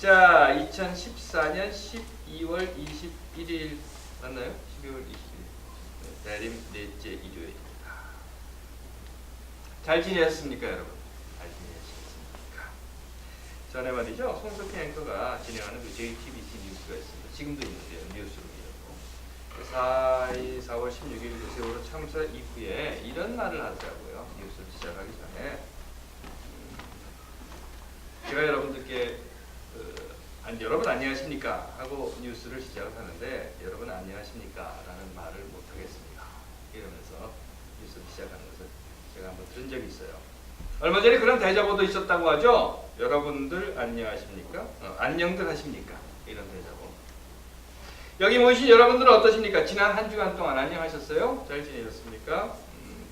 자, 2014년 12월 21일 맞나요? 12월 21일 대림 넷째 일요일입니다. 잘 지내셨습니까, 여러분? 잘 지내셨습니까? 전에 말이죠, 송석희 앵커가 진행하는 그 JTBC 뉴스가 있습니다. 지금도 있는데요, 뉴스룸이라고. 4월 16일 그 세월호 참사 이후에 이런 말을 하더라고요. 뉴스를 시작하기 전에 제가 여러분들께 여러분 안녕하십니까 하고 뉴스를 시작을 하는데 여러분 안녕하십니까 라는 말을 못하겠습니다 이러면서 뉴스를 시작하는 것을 제가 한번 들은 적이 있어요. 얼마 전에 그런 대자보도 있었다고 하죠. 여러분들 안녕하십니까? 안녕들 하십니까? 이런 대자보. 여기 모이신 여러분들은 어떠십니까? 지난 한 주간 동안 안녕하셨어요? 잘 지내셨습니까?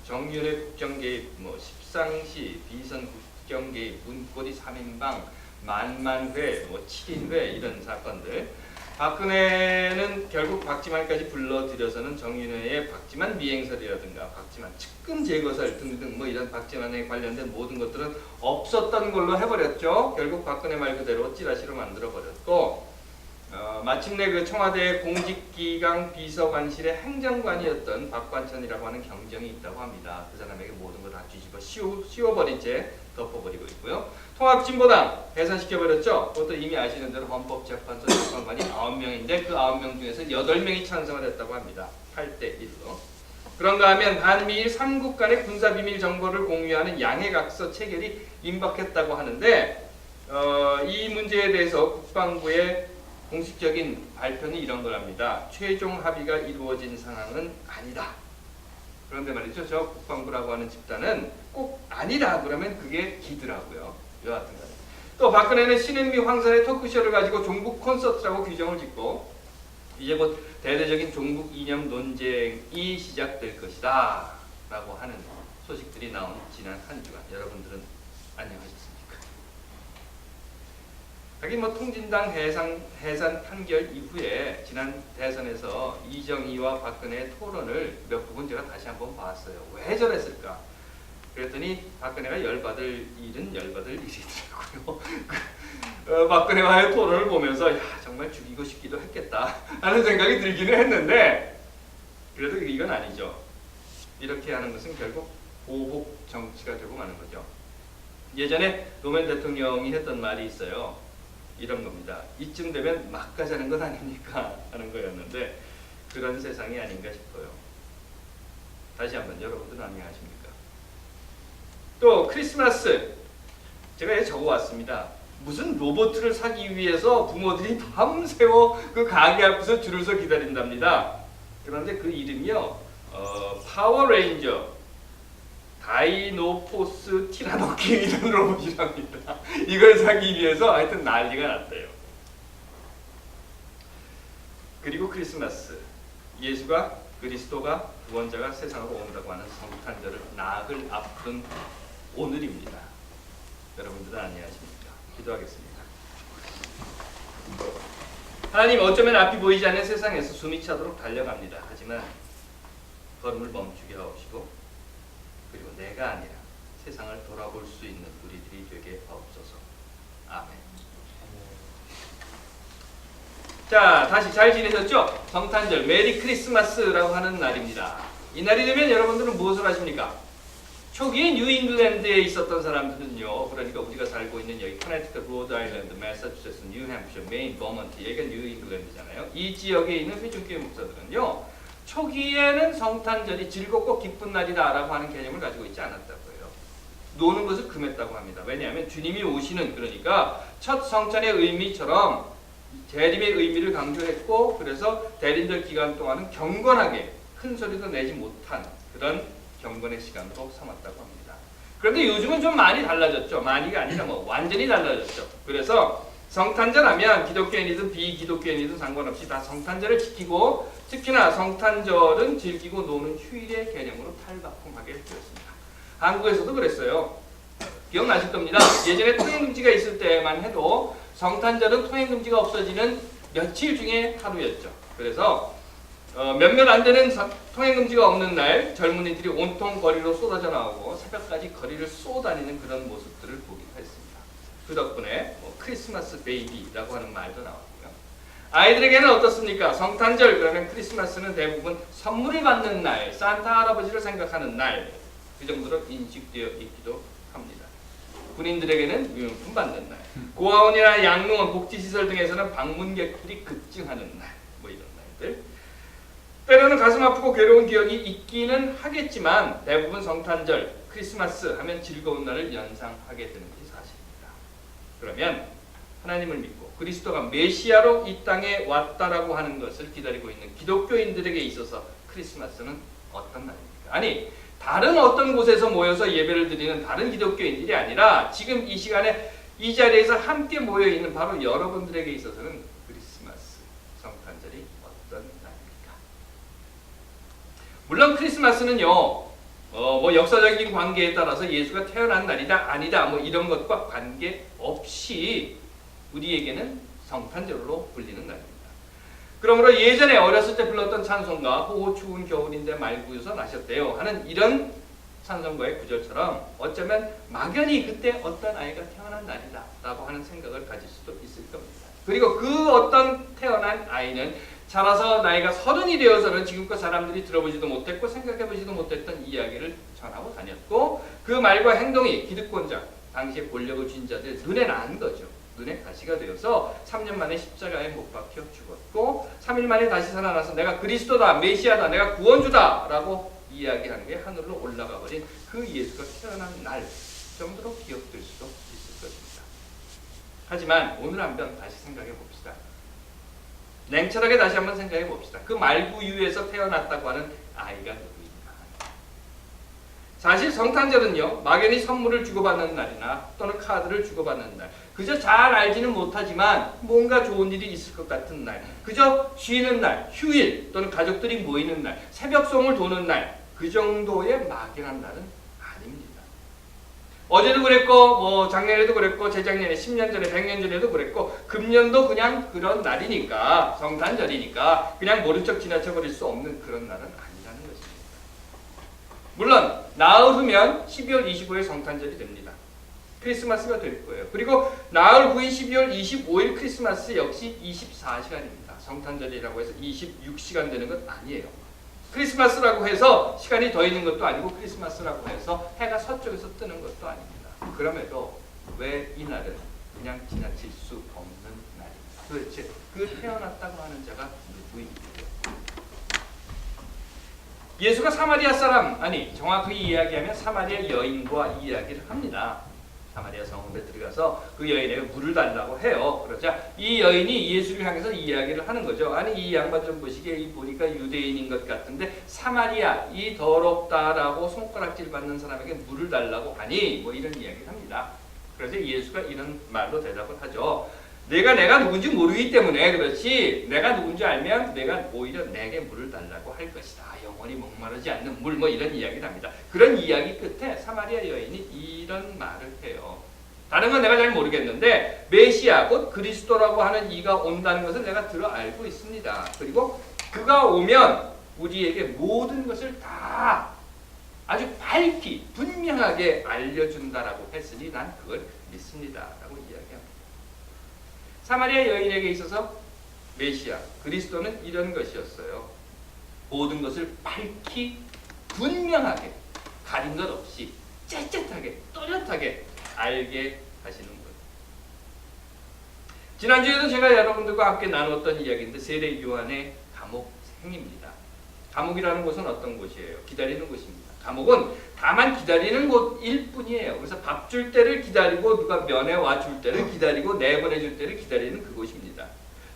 정윤회 국정개입, 십상시, 비선 국정개입, 문고리 3인방, 만만회, 7인회 이런 사건들. 박근혜는 결국 박지만까지 불러들여서는 정윤회의 박지만 미행설이라든가 박지만 측근 제거설 등등 이런 박지만에 관련된 모든 것들은 없었던 걸로 해버렸죠. 결국 박근혜 말 그대로 찌라시로 만들어버렸고 마침내 그 청와대 공직기강 비서관실의 행정관이었던 박관천이라고 하는 경정이 있다고 합니다. 그 사람에게 모든 걸 다 뒤집어 씌워버린 채 덮어버리고 있고요. 통합진보당 해산시켜버렸죠. 그것도 이미 아시는 대로 헌법재판소 재판관이 9명인데 그 9명 중에서 8명이 찬성을 했다고 합니다. 8대1로. 그런가 하면 한미일 3국 간의 군사비밀 정보를 공유하는 양해각서 체결이 임박했다고 하는데 이 문제에 대해서 국방부의 공식적인 발표는 이런 거랍니다. 최종 합의가 이루어진 상황은 아니다. 그런데 말이죠. 저 국방부라고 하는 집단은 꼭 아니다 그러면 그게 기더라고요. 여하튼 간에. 또 박근혜는 신은미 황선의 토크쇼를 가지고 종북 콘서트라고 규정을 짓고 이제 곧 대대적인 종북 이념 논쟁이 시작될 것이다 라고 하는 소식들이 나온 지난 한 주간 여러분들은 안녕하셨습니까? 하긴 통진당 해산 판결 이후에 지난 대선에서 이정희와 박근혜의 토론을 몇 부분 제가 다시 한번 봤어요. 왜 저랬을까? 그랬더니 박근혜가 열받을 일은 열받을 일이더라고요. 박근혜와의 토론을 보면서 정말 죽이고 싶기도 했겠다 하는 생각이 들기는 했는데 그래도 이건 아니죠. 이렇게 하는 것은 결국 보복 정치가 되고 마는 거죠. 예전에 노무현 대통령이 했던 말이 있어요. 이런 겁니다. 이쯤 되면 막 가자는 것 아닙니까? 하는 거였는데 그런 세상이 아닌가 싶어요. 다시 한번 여러분들은 안녕하십니까? 또 크리스마스 제가 적어왔습니다. 무슨 로봇을 사기 위해서 부모들이 밤새워 그 가게 앞에서 줄을 서 기다린답니다. 그런데 그 이름이요 파워레인저 다이노포스 티라노키 이런 로봇이랍니다. 이걸 사기 위해서 하여튼 난리가 났대요. 그리고 크리스마스 예수가 그리스도가 구원자가 세상으로 온다고 하는 성탄절을 나흘 앞둔 오늘입니다. 여러분들은 안녕하십니까? 기도하겠습니다. 하나님 어쩌면 앞이 보이지 않는 세상에서 숨이 차도록 달려갑니다. 하지만 걸음을 멈추게 하옵시고 그리고 내가 아니라 세상을 돌아볼 수 있는 우리들이 되게 하옵소서. 아멘. 자, 다시 잘 지내셨죠? 성탄절 메리 크리스마스라고 하는 날입니다. 이 날이 되면 여러분들은 무엇을 하십니까? 초기에 뉴잉글랜드에 있었던 사람들은요. 그러니까 우리가 살고 있는 여기 커네티컷, 로드 아일랜드, 매사추세츠, 뉴햄프셔, 메인, 버먼트 여기가 뉴잉글랜드잖아요. 이 지역에 있는 회중교회 목사들은요. 초기에는 성탄절이 즐겁고 기쁜 날이다 라고 하는 개념을 가지고 있지 않았다고 해요. 노는 것을 금했다고 합니다. 왜냐하면 주님이 오시는 그러니까 첫 성찬의 의미처럼 대림의 의미를 강조했고 그래서 대림절 기간 동안은 경건하게 큰 소리도 내지 못한 그런 경건의 시간으로 삼았다고 합니다. 그런데 요즘은 좀 많이 달라졌죠. 많이가 아니라 완전히 달라졌죠. 그래서 성탄절 하면 기독교인이든 비기독교인이든 상관없이 다 성탄절을 지키고 특히나 성탄절은 즐기고 노는 휴일의 개념으로 탈바꿈하게 되었습니다. 한국에서도 그랬어요. 기억나실 겁니다. 예전에 통행금지가 있을 때만 해도 성탄절은 통행금지가 없어지는 며칠 중에 하루였죠. 그래서 몇몇 안 되는 통행금지가 없는 날 젊은이들이 온통 거리로 쏟아져 나오고 새벽까지 거리를 쏘다니는 그런 모습들을 보기도 했습니다. 그 덕분에 크리스마스 베이비라고 하는 말도 나왔고요. 아이들에게는 어떻습니까? 성탄절 그러면 크리스마스는 대부분 선물을 받는 날, 산타 할아버지를 생각하는 날, 그 정도로 인식되어 있기도 합니다. 군인들에게는 위문품 받는 날, 고아원이나 양로원, 복지시설 등에서는 방문객들이 급증하는 날, 뭐 이런 날들. 때로는 가슴 아프고 괴로운 기억이 있기는 하겠지만 대부분 성탄절, 크리스마스 하면 즐거운 날을 연상하게 되는 게 사실입니다. 그러면 하나님을 믿고 그리스도가 메시아로 이 땅에 왔다라고 하는 것을 기다리고 있는 기독교인들에게 있어서 크리스마스는 어떤 날입니까? 아니, 다른 어떤 곳에서 모여서 예배를 드리는 다른 기독교인들이 아니라 지금 이 시간에 이 자리에서 함께 모여있는 바로 여러분들에게 있어서는 크리스마스, 성탄절이 어떤 날입니까? 물론 크리스마스는요, 뭐 역사적인 관계에 따라서 예수가 태어난 날이다, 아니다, 뭐 이런 것과 관계없이 우리에게는 성탄절로 불리는 날입니다. 그러므로 예전에 어렸을 때 불렀던 찬송가 호호 추운 겨울인데 말구유서 나셨대요 하는 이런 찬송가의 구절처럼 어쩌면 막연히 그때 어떤 아이가 태어난 날이다 라고 하는 생각을 가질 수도 있을 겁니다. 그리고 그 어떤 태어난 아이는 자라서 나이가 30이 되어서는 지금껏 사람들이 들어보지도 못했고 생각해보지도 못했던 이야기를 전하고 다녔고 그 말과 행동이 기득권자, 당시에 권력을 쥔 자들 눈에 난 거죠. 눈에 가시가 되어서 3년 만에 십자가에 못 박혀 죽었고 3일 만에 다시 살아나서 내가 그리스도다, 메시아다, 내가 구원주다 라고 이야기하는 게 하늘로 올라가 버린 그 예수가 태어난 날 정도로 기억될 수도 있을 것입니다. 하지만 오늘 한번 다시 생각해 봅시다. 냉철하게 다시 한번 생각해 봅시다. 그 말구유에서 태어났다고 하는 아이가 누구인가? 사실 성탄절은요, 막연히 선물을 주고받는 날이나 또는 카드를 주고받는 날, 그저 잘 알지는 못하지만 뭔가 좋은 일이 있을 것 같은 날, 그저 쉬는 날, 휴일 또는 가족들이 모이는 날, 새벽송을 도는 날, 그 정도의 막연한 날은 아닙니다. 어제도 그랬고 뭐 작년에도 그랬고 재작년에 10년 전에 100년 전에도 그랬고 금년도 그냥 그런 날이니까, 성탄절이니까 그냥 모른 척 지나쳐 버릴 수 없는 그런 날은 아니라는 것입니다. 물론 나흘 후면 12월 25일 성탄절이 됩니다. 크리스마스가 될 거예요. 그리고 나흘 후인 12월 25일 크리스마스 역시 24시간입니다. 성탄절이라고 해서 26시간 되는 건 아니에요. 크리스마스라고 해서 시간이 더 있는 것도 아니고 크리스마스라고 해서 해가 서쪽에서 뜨는 것도 아닙니다. 그럼에도 왜 이 날은 그냥 지나칠 수 없는 날입니다. 도대체 그 태어났다고 하는 자가 누구입니까? 예수가 사마리아 사람, 아니 정확하게 이야기하면 사마리아 여인과 이야기를 합니다. 사마리아 성읍에 들어가서 그 여인에게 물을 달라고 해요. 그러자 이 여인이 예수를 향해서 이야기를 하는 거죠. 아니 이 양반 좀 보시기에 이 보니까 유대인인 것 같은데 사마리아 이 더럽다라고 손가락질 받는 사람에게 물을 달라고 하니 뭐 이런 이야기를 합니다. 그래서 예수가 이런 말로 대답을 하죠. 내가 누군지 모르기 때문에 그렇지 내가 누군지 알면 내가 오히려 내게 물을 달라고 할 것이다. 영원히 목마르지 않는 물 뭐 이런 이야기를 합니다. 그런 이야기 끝에 사마리아 여인이 이런 말을 해요. 다른 건 내가 잘 모르겠는데 메시아 곧 그리스도라고 하는 이가 온다는 것을 내가 들어 알고 있습니다. 그리고 그가 오면 우리에게 모든 것을 다 아주 밝히 분명하게 알려준다라고 했으니 난 그걸 믿습니다. 라고 이야기합니다. 사마리아 여인에게 있어서 메시아, 그리스도는 이런 것이었어요. 모든 것을 밝히 분명하게 가린 것 없이 째째하게 또렷하게 알게 하시는 것. 지난주에도 제가 여러분들과 함께 나눴던 이야기인데 세례 요한의 감옥생입니다. 감옥이라는 곳은 어떤 곳이에요? 기다리는 곳입니다. 감옥은 다만 기다리는 곳일 뿐이에요. 그래서 밥 줄 때를 기다리고 누가 면회 와줄 때를 기다리고 내보내줄 때를 기다리는 그곳입니다.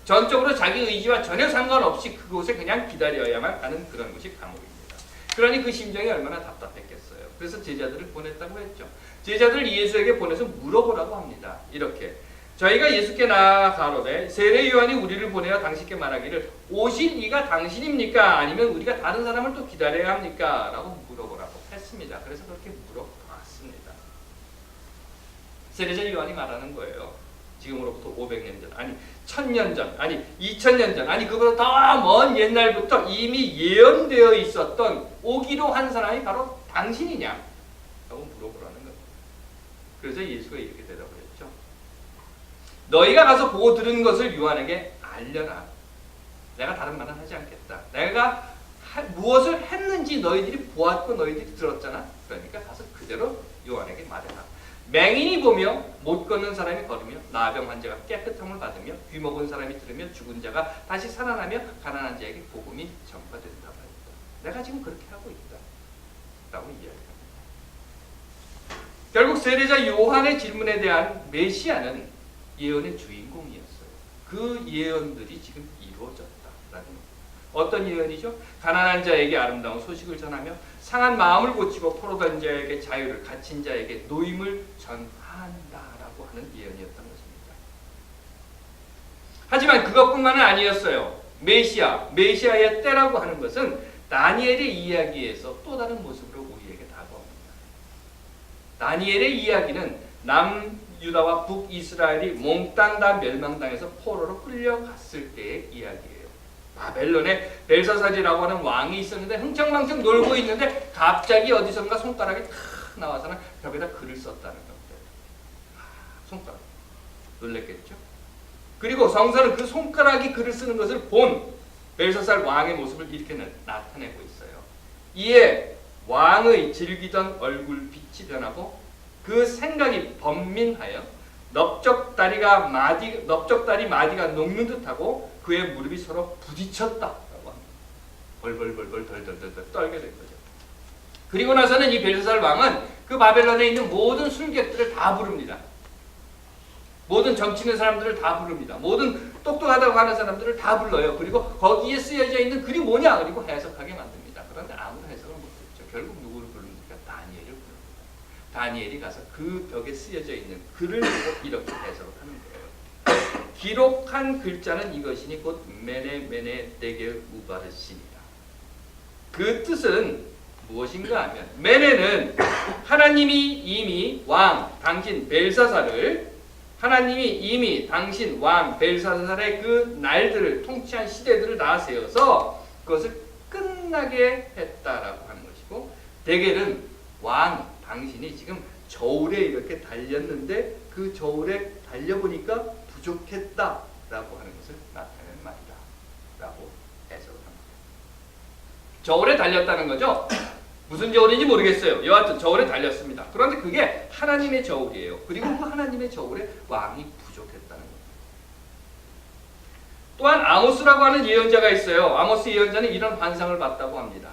전적으로 자기 의지와 전혀 상관없이 그곳에 그냥 기다려야만 하는 그런 곳이 감옥입니다. 그러니 그 심정이 얼마나 답답했겠어요. 그래서 제자들을 보냈다고 했죠. 제자들을 예수에게 보내서 물어보라고 합니다. 이렇게 저희가 예수께 나아가로되 세례 요한이 우리를 보내어 당신께 말하기를 오신 이가 당신입니까? 아니면 우리가 다른 사람을 또 기다려야 합니까? 라고 물어보라고 했습니다. 그래서 그렇게 물어봤습니다. 세례자 요한이 말하는 거예요. 지금으로부터 500년 전, 아니 1000년 전, 아니 2000년 전, 아니 그보다 더 먼 옛날부터 이미 예언되어 있었던 오기로 한 사람이 바로 당신이냐? 라고 물어보라는 겁니다. 그래서 예수가 이렇게 대답을 했죠. 너희가 가서 보고 들은 것을 요한에게 알려라. 내가 다른 말은 하지 않겠다. 내가 무엇을 했는지 너희들이 보았고 너희들이 들었잖아. 그러니까 가서 그대로 요한에게 말해라. 맹인이 보며 못 걷는 사람이 걸으며 나병 환자가 깨끗함을 받으며 귀 먹은 사람이 들으며 죽은 자가 다시 살아나며 가난한 자에게 복음이 전파된다고 했다. 내가 지금 그렇게 하고 있다. 라고 이야기합니다. 결국 세례자 요한의 질문에 대한 메시아는 예언의 주인공이었어요. 그 예언들이 지금 이루어졌다라는 겁니다. 어떤 예언이죠? 가난한 자에게 아름다운 소식을 전하며 상한 마음을 고치고 포로된 자에게 자유를, 갇힌 자에게 노임을 전한다라고 하는 예언이었던 것입니다. 하지만 그것뿐만은 아니었어요. 메시아의 때라고 하는 것은 다니엘의 이야기에서 또 다른 모습으로 우리에게 다가옵니다. 다니엘의 이야기는 남유다와 북이스라엘이 몽땅 다 멸망당해서 포로로 끌려갔을 때의 이야기예요. 바벨론에 벨사살이라고 하는 왕이 있었는데 흥청망청 놀고 있는데 갑자기 어디선가 손가락이 탁 나와서는 벽에다 글을 썼다는 겁니다. 손가락. 놀랬겠죠? 그리고 성서는 그 손가락이 글을 쓰는 것을 본 벨사살 왕의 모습을 이렇게 나타내고 있어요. 이에 왕의 즐기던 얼굴 빛이 변하고 그 생각이 번민하여 넓적다리 마디가 녹는 듯하고 그의 무릎이 서로 부딪혔다라고 합니다. 벌벌벌벌 덜덜덜 떨게 된 거죠. 그리고 나서는 이 벨사살 왕은 그 바벨론에 있는 모든 술객들을 다 부릅니다. 모든 정치 있는 사람들을 다 부릅니다. 모든 똑똑하다고 하는 사람들을 다 불러요. 그리고 거기에 쓰여져 있는 글이 뭐냐? 그리고 해석하게 만듭니다. 그런데 아무도 해석을 못했죠. 결국 누구를 부릅니까? 다니엘을 부릅니다. 다니엘이 가서 그 벽에 쓰여져 있는 글을 보고 이렇게 해석을 하는 거예요. 기록한 글자는 이것이니 곧 메네 데겔 우바르시니라. 그 뜻은 무엇인가 하면 메네는 하나님이 이미 왕 당신 벨사살을 하나님이 이미 당신 왕 벨사살의 그 날들을 통치한 시대들을 다 세워서 그것을 끝나게 했다라고 하는 것이고 데겔은 왕 당신이 지금 저울에 이렇게 달렸는데 그 저울에 달려보니까 부족했다라고 하는 것을 나타내는 말이다 라고 해석을 합니다. 저울에 달렸다는 거죠. 무슨 저울인지 모르겠어요. 여하튼 저울에 달렸습니다. 그런데 그게 하나님의 저울이에요. 그리고 그 하나님의 저울에 왕이 부족했다는 겁니다. 또한 아모스라고 하는 예언자가 있어요. 아모스 예언자는 이런 환상을 봤다고 합니다.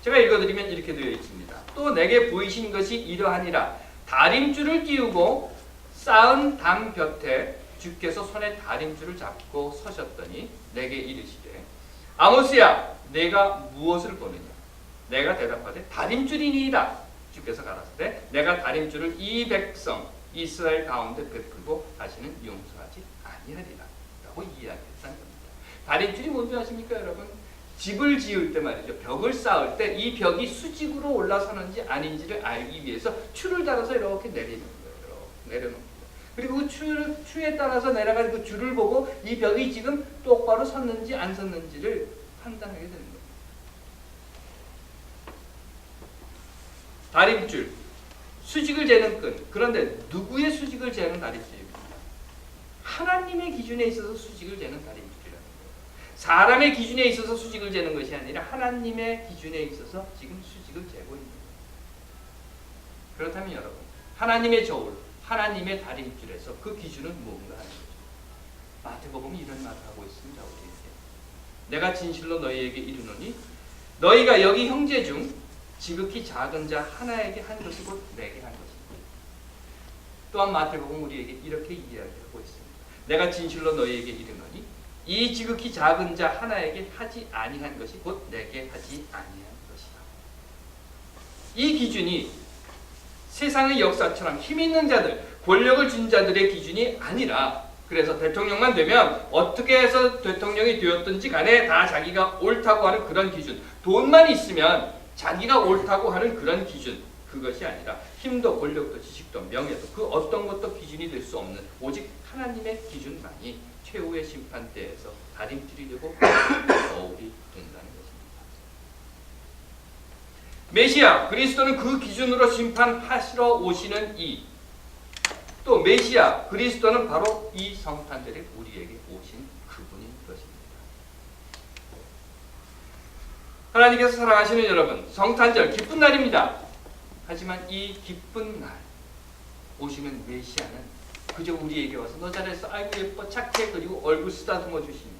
제가 읽어드리면 이렇게 되어 있습니다. 또 내게 보이신 것이 이러하니라. 다림줄을 띄우고 쌓은 담 곁에 주께서 손에 다림줄을 잡고 서셨더니 내게 이르시되 아모스야 내가 무엇을 보느냐. 내가 대답하되 다림줄이니이다. 주께서 가라사대 내가 다림줄을 이 백성 이스라엘 가운데 베풀고 다시는 용서하지 아니하리라 라고 이야기했다는 겁니다. 다림줄이 뭔지 아십니까 여러분? 집을 지을 때 말이죠. 벽을 쌓을 때 이 벽이 수직으로 올라서는지 아닌지를 알기 위해서 추를 달아서 이렇게 내리는 거예요. 내려놓는 거예요. 그리고 그 추에 따라서 내려가는 그 줄을 보고 이 벽이 지금 똑바로 섰는지 안 섰는지를 판단하게 되는 거예요. 다림줄, 수직을 재는 끈. 그런데 누구의 수직을 재는 다림줄입니까? 하나님의 기준에 있어서 수직을 재는 다림줄이라는 거예요. 사람의 기준에 있어서 수직을 재는 것이 아니라 하나님의 기준에 있어서 지금 수직을 재고 있는 거예요. 그렇다면 여러분, 하나님의 저울, 하나님의 다림줄에서 그 기준은 무엇인가 하는 거죠. 마태복음이 이런 말을 하고 있습니다. 우리에게. 내가 진실로 너희에게 이르노니 너희가 여기 형제 중 지극히 작은 자 하나에게 한 것이 곧 내게 한 것입니다. 또한 마태복음 우리에게 이렇게 이야기하고 있습니다. 내가 진실로 너희에게 이르노니 이 지극히 작은 자 하나에게 하지 아니한 것이 곧 내게 하지 아니한 것이다. 이 기준이 세상의 역사처럼 힘 있는 자들, 권력을 준 자들의 기준이 아니라 그래서 대통령만 되면 어떻게 해서 대통령이 되었든지 간에 다 자기가 옳다고 하는 그런 기준, 돈만 있으면 자기가 옳다고 하는 그런 기준, 그것이 아니라 힘도 권력도 지식도 명예도 그 어떤 것도 기준이 될 수 없는 오직 하나님의 기준만이 최후의 심판대에서 다림줄이 되고 거울이 된다는 것입니다. 메시아 그리스도는 그 기준으로 심판하시러 오시는 이 또 메시아 그리스도는 바로 이 성탄절에 우리에게 오신 그분인 것입니다. 하나님께서 사랑하시는 여러분, 성탄절 기쁜 날입니다. 하지만 이 기쁜 날 오시는 메시아는 그저 우리에게 와서 너 잘했어, 아이고 예뻐, 착해, 그리고 얼굴 쓰다듬어 주시니,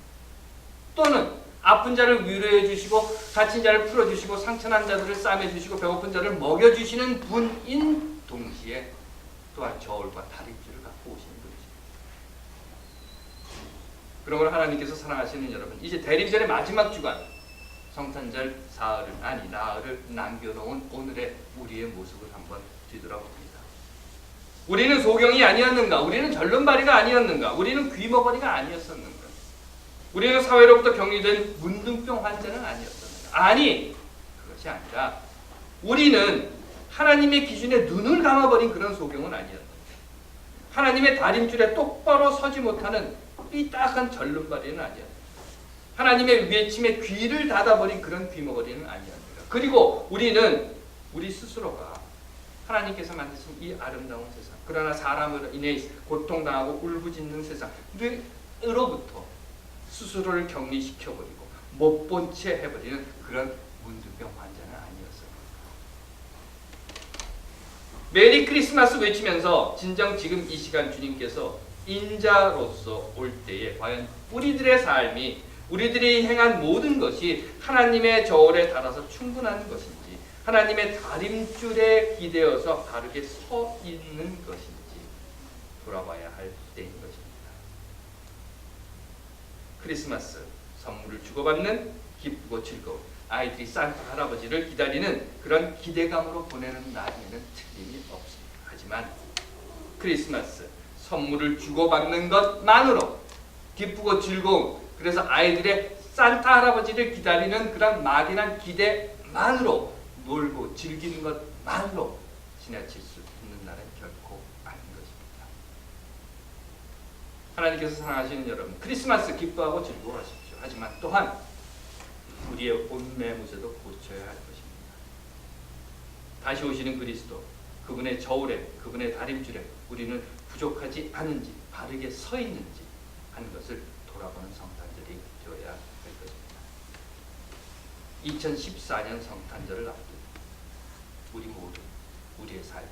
또는 아픈 자를 위로해 주시고 다친 자를 풀어 주시고 상처난 자들을 싸매 주시고 배고픈 자를 먹여 주시는 분인 동시에 또한 저울과 다림줄을 갖고 오시는 분이십니다. 그러므로 하나님께서 사랑하시는 여러분, 이제 대림절의 마지막 주간 성탄절 나흘을 남겨놓은 오늘의 우리의 모습을 한번 뒤돌아봅니다. 우리는 소경이 아니었는가? 우리는 절름발이가 아니었는가? 우리는 귀머거리가 아니었었는가? 우리는 사회로부터 격리된 문둥병 환자는 아니었었는가? 아니, 그것이 아니라 우리는 하나님의 기준에 눈을 감아버린 그런 소경은 아니었는가? 하나님의 다림줄에 똑바로 서지 못하는 삐딱한 절름발이는 아니었는가? 하나님의 외침에 귀를 닫아버린 그런 귀머거리는 아니었는가? 그리고 우리는 우리 스스로가 하나님께서 만드신 이 아름다운 세상, 그러나 사람으로 인해 고통당하고 울부짖는 세상으로부터 스스로를 격리시켜버리고 못 본 채 해버리는 그런 문둥병 환자는 아니었어요. 메리 크리스마스 외치면서 진정 지금 이 시간 주님께서 인자로서 올 때에 과연 우리들의 삶이, 우리들이 행한 모든 것이 하나님의 저울에 달아서 충분한 것인지, 하나님의 다림줄에 기대어서 바르게 서 있는 것인지 돌아봐야 할 때인 것입니다. 크리스마스, 선물을 주고받는 기쁘고 즐거운, 아이들이 산타 할아버지를 기다리는 그런 기대감으로 보내는 날에는 틀림이 없습니다. 하지만 크리스마스, 선물을 주고받는 것만으로 기쁘고 즐거운, 그래서 아이들의 산타 할아버지를 기다리는 그런 막연한 기대만으로 놀고 즐기는 것만으로 지나칠 수 있는 날은 결코 아닌 것입니다. 하나님께서 사랑하시는 여러분, 크리스마스 기뻐하고 즐거워하십시오. 하지만 또한 우리의 옷매무새도 고쳐야 할 것입니다. 다시 오시는 그리스도, 그분의 저울에, 그분의 다림줄에 우리는 부족하지 않은지, 바르게 서 있는지 하는 것을 돌아보는 성탄절이 되어야 할 것입니다. 2014년 성탄절을 앞두고 우리 모두 우리의 삶을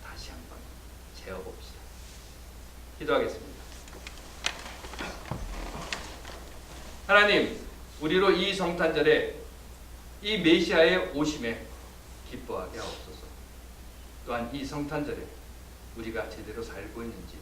다시 한번 재어봅시다. 기도하겠습니다. 하나님, 우리로 이 성탄절에 이 메시아의 오심에 기뻐하게 하옵소서. 또한 이 성탄절에 우리가 제대로 살고 있는지